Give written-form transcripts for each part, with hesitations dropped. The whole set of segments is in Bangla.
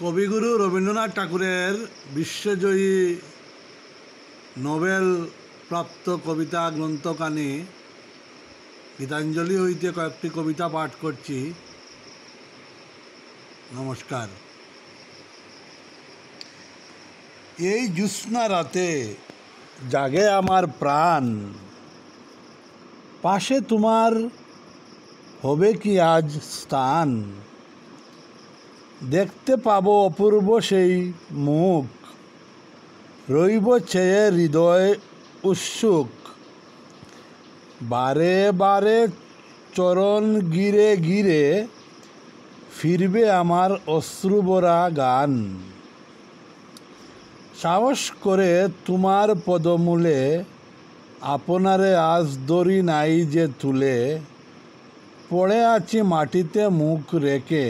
কবিগুরু রবীন্দ্রনাথ ঠাকুরের বিশ্বজয়ী নোবেল প্রাপ্ত কবিতা গ্রন্থখানি গীতাঞ্জলি হইতে কয়েকটি কবিতা পাঠ করছি। নমস্কার। এই জ্যোৎস্না রাতে জাগে আমার প্রাণ, পাশে তোমার হবে কি আজ স্থান। দেখতে পাবো অপূর্ব সেই মুখ, রইব চেয়ে হৃদয় উৎসুক। বারে বারে চরণ গিরে গিরে ফিরবে আমার অশ্রুভরা গান। সাহস করে তোমার পদমূলে আপনারে আজ ধরি নাই যে তুলে। পড়ে আছি মাটিতে মুখ রেখে,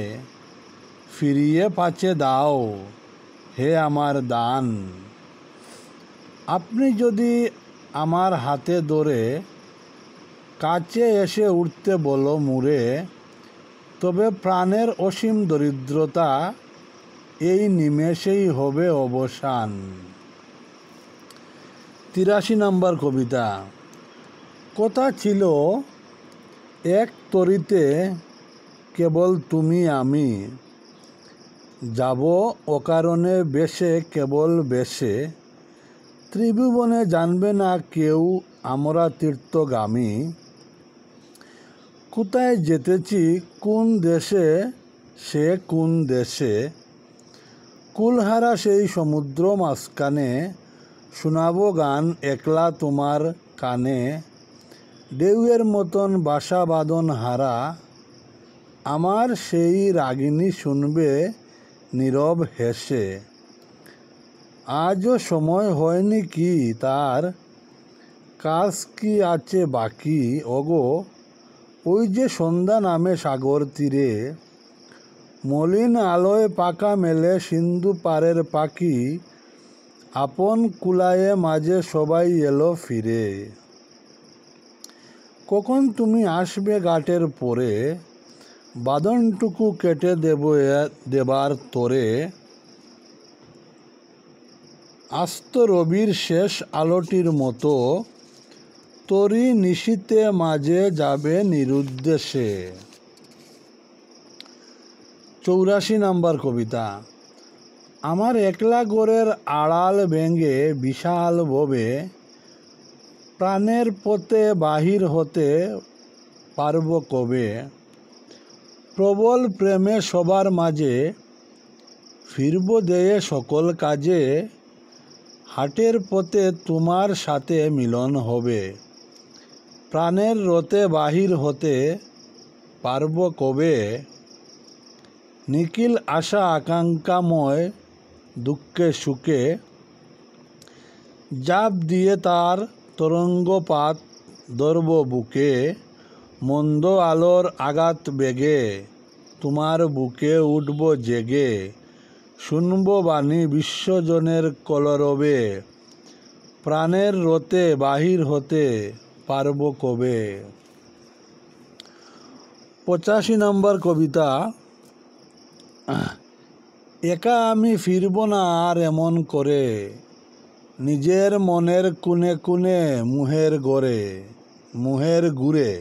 ফিরিয়ে পাছে দাও হে আমার দান। আপনি যদি আমার হাতে ধরে কাছে এসে উঠতে বলো মুরে, তবে প্রাণের অসীম দরিদ্রতা এই নিমেষেই হবে অবসান। ৮৩ নম্বর কবিতা। কথা ছিল এক তরিতে কেবল তুমি আমি, যাব অকারণে বেশে কেবল বেশে। ত্রিভুবনে জানবে না কেউ আমরা তীর্থগামী। কোথায় যেতেছি কোন দেশে সে কোন দেশে, কুলহারা সেই সমুদ্র মাঝখানে। শোনাবো গান একলা তোমার কানে, ঢেউয়ের মতন বাসা বাঁধন হারা। আমার সেই রাগিনী শুনবে নীরব হেসে। আজও সময় হয়নি কি তার, কাজ কি আছে বাকি। ওগো ওই যে সন্ধ্যা নামে সাগর তীরে, মলিন আলোয় পাকা মেলে সিন্ধু পারের পাখি। আপন কুলায়ে মাঝে সবাই এলো ফিরে। কখন তুমি আসবে ঘাটের পরে, বাঁধনটুকু কেটে দেবার তরে। আস্ত রবির শেষ আলোটির মতো, তরি নিশীতে মাঝে যাবে নিরুদ্দেশে। ৮৪ নম্বর কবিতা। আমার একলা ঘরের আড়াল ভেঙে বিশাল ভবে, প্রাণের পথে বাহির হতে পারব কবে। প্রবল প্রেমে সবার মাঝে ফিরব দেয়ে সকল কাজে। হাটের পথে তোমার সাথে মিলন হবে, প্রাণের রথে বাহির হতে পারব কবে। নিখিল আশা আকাঙ্ক্ষাময় দুঃখে সুখে, জাপ দিয়ে তার তরঙ্গপাত ধরব বুকে। মন্দ আলোর আঘাত বেগে তোমার বুকে উঠব জেগে। শুনব বাণী বিশ্বজনের কলরবে, প্রাণের রথে বাহির হতে পারব কবে। ৮৫ নম্বর কবিতা। একা আমি ফিরব না আর এমন করে, নিজের মনের কোণে কোণে মুহের ঘুরে।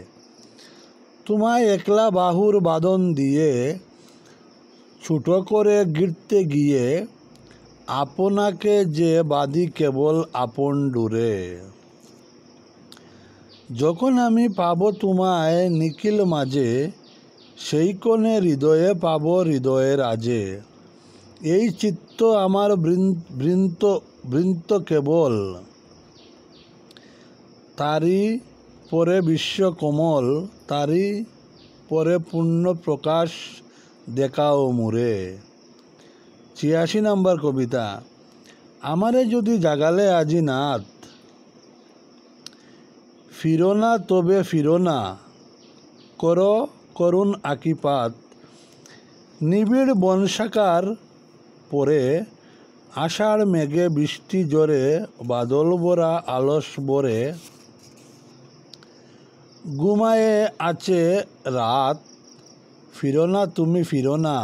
তোমায় একলা বাহুর বাঁধন দিয়ে ছোট করে গিরতে গিয়ে, আপনাকে যে বাঁধি কেবল আপন ডুরে। যখন আমি পাবো তোমায় নিখিল মাঝে, সেই কোণে হৃদয়ে পাবো হৃদয়ের আজে। এই চিত্ত আমার বৃন্ত কেবল, তারই পরে বিশ্ব কমল। তারই পরে পূর্ণ প্রকাশ দেখাও মুরে। ৮৬ নম্বর কবিতা। আমারে যদি জাগালে আজি নাথ, ফিরো না তবে ফিরো না, করো করুণ আকিপাত। নিবিড় বনশাখার পরে আষাঢ় মেঘে বৃষ্টি জোরে, বাদল ভরা আলস ভরে। ঘুমায়ে আছে রাত, ফিরো না তুমি ফিরো না।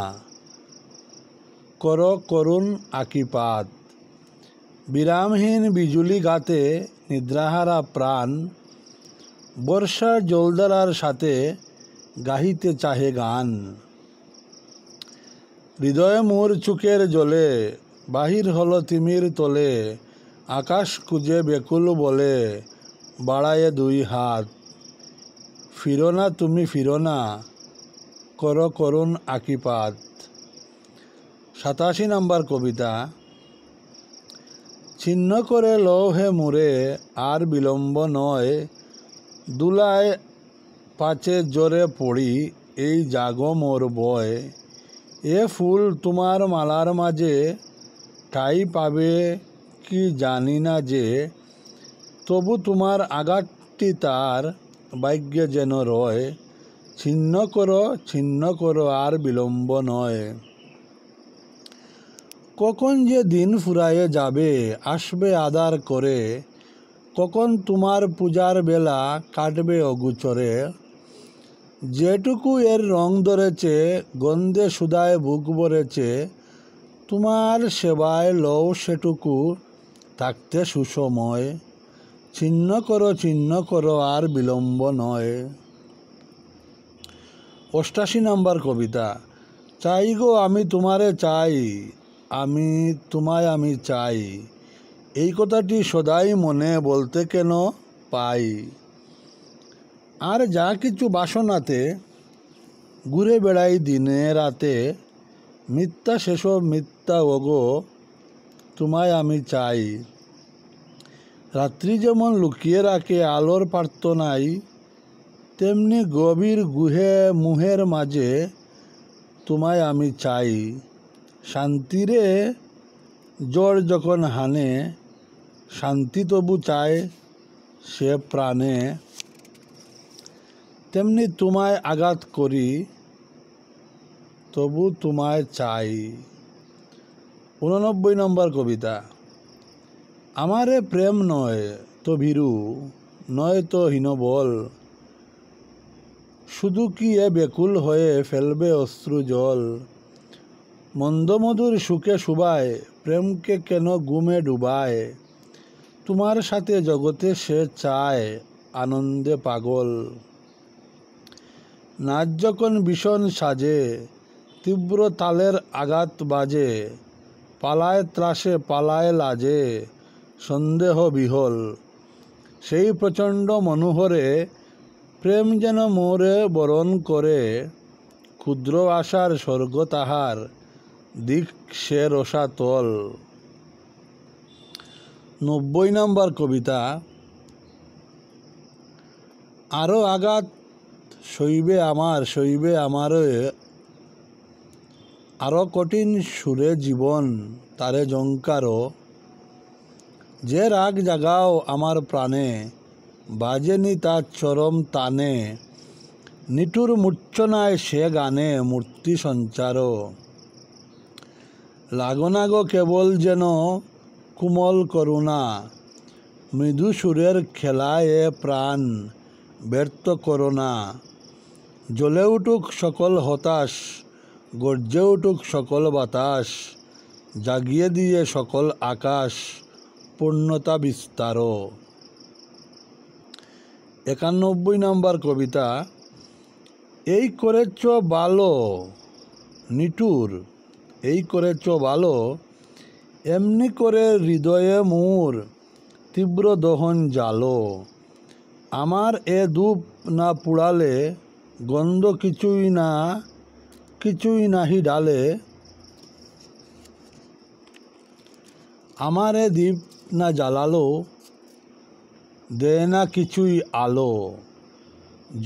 কর করুণ আকিপাত। বিরামহীন বিজুলি গাতে নিদ্রাহারা প্রাণ, বর্ষার জলধারার সাথে গাহিতে চাহে গান। হৃদয় মোর চোখের জলে, বাহির হলো তিমির তলে, আকাশ খুঁজে বেকুল বলে বাড়ায়ে দুই হাত। ফিরো না তুমি ফিরো না, কর করুণ আকিপাত। 87 নম্বর কবিতা। ছিন্ন করে লও হে মুরে, আর বিলম্ব নয়, দুলায় পাছে জোরে পড়ি, এই জাগো মোর বয়। এ ফুল তোমার মালার মাঝে ঠাই পাবে কি জানি না যে, তবু তোমার আঘাতটি তার ভাগ্যে যেন রয়। ছিন্ন করো আর বিলম্ব নয়। কখন যে দিন ফুরায়ে যাবে, আসবে আধার করে, কখন তোমার পূজার বেলা কাটবে অগুচরে। যেটুকু এর রং ধরেছে, গন্ধে সুধায় বুক ভরেছে, তোমার সেবায় লও সেটুকু থাকতে সুসময়। ছিন্ন করো আর বিলম্ব নয়। 88 নম্বর কবিতা। চাই গো আমি তোমারে চাই, আমি চাই, এই কথাটি সদাই মনে বলতে কেন পাই। আর যা কিছু বাসনাতে ঘুরে বেড়াই দিনে রাতে, মিথ্যা সেসব মিথ্যা ওগো, তোমায় আমি চাই। রাত্রি যেমন লুকিয়ে রাখে আলোর প্রার্থনায়, তেমনি গভীর মুহের মাঝে তোমায় আমি চাই। শান্তিরে জ্বর যখন হানে, শান্তি তবু চায় সে প্রাণে, তেমনি তোমায় আঘাত করি, তবু তোমায় চাই। 89 নম্বর কবিতা। আমারে প্রেম নয় তো ভীরু, নয় তো হীনবল, শুধু কি এ বেকুল হয়ে ফেলবে অশ্রু জল। মন্দমধুর সুখে শুবায়, প্রেমকে কেন ঘুমে ডুবায়, তোমার সাথে জগতে সে চায় আনন্দে পাগল। নাচ যখন ভীষণ সাজে, তীব্র তালের আঘাত বাজে, পালায় ত্রাসে পালায় লাজে, সন্দেহ বিহল, সেই প্রচণ্ড মনোহরে প্রেম যেন মোরে বরণ করে, ক্ষুদ্র আশার স্বর্গ তাহার, দিক সে রসাতল। 90 নম্বর কবিতা। আরো আঘাত সইবে আমারে, আরো কঠিন সুরে জীবন তারে জঙ্কারো। যে রাগ জাগাও আমার প্রাণে, বাজেনি তার চরম তানে, নিঠুর মূর্ছনায় সে গানে মূর্তি সঞ্চারো। লাগোনা গো কেবল যেন কোমল করুণা, মৃদু সুরের খেলায় এ প্রাণ ব্যর্থ করো না। জ্বলে উঠুক সকল হতাশ, গর্জে উঠুক সকল বাতাস, জাগিয়ে দিয়ে সকল আকাশ পূর্ণতা বিস্তারো। 91 নম্বর কবিতা। এই করেছ ভালো নিঠুর, এই করেছ ভালো, এমনি করে হৃদয়ে মোর তীব্র দহন জালো। আমার এ ধূপ না পুড়ালে, গন্ধ কিছুই নাহি ডালে, আমার এ দীপ না জ্বালালো, দেয় না কিছুই আলো।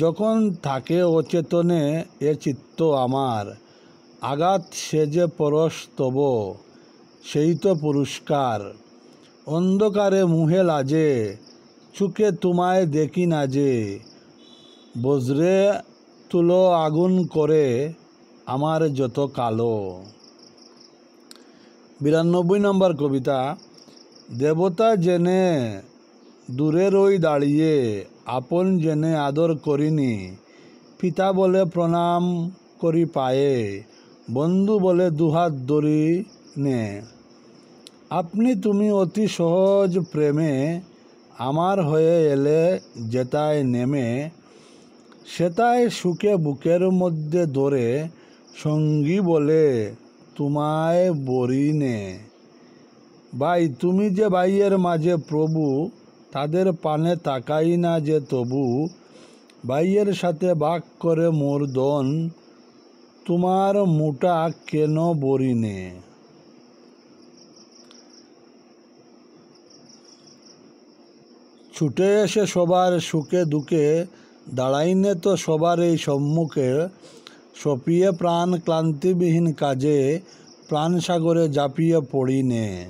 যখন থাকে অচেতনে এ চিত্ত আমার, আঘাত সে যে পরশ তব, সেই তো পুরস্কার। অন্ধকারে মুহে লাজে, চোখে তোমায় দেখি না যে, বজ্রে তুলো আগুন করে আমার যত কালো। 92 নম্বর কবিতা। দেবতা জেনে দূরে রই দাঁড়িয়ে, আপন জেনে আদর করিনি, পিতা বলে প্রণাম করি পায়ে, বন্ধু বলে দুহাত ধরি নে। আপনি তুমি অতি সহজ প্রেমে আমার হয়ে এলে যেতায় নেমে, সেতায় সুখে বুকের মধ্যে ধরে সঙ্গী বলে তোমায় বরি নে। ভাই তুমি যে ভাইয়ের মাঝে প্রভু, তাদের পানে তাকাই না যে তবু, ভাইয়ের সাথে ভাগ করে মোর ধন, তোমার মুটা কেন বরি নে। ছুটে এসে সবার সুখে দুঃখে দাঁড়াইনে তো সবার এই সম্মুখে, সপিয়ে প্রাণ ক্লান্তিবিহীন কাজে প্রাণসাগরে ঝাঁপিয়ে পড়িনে।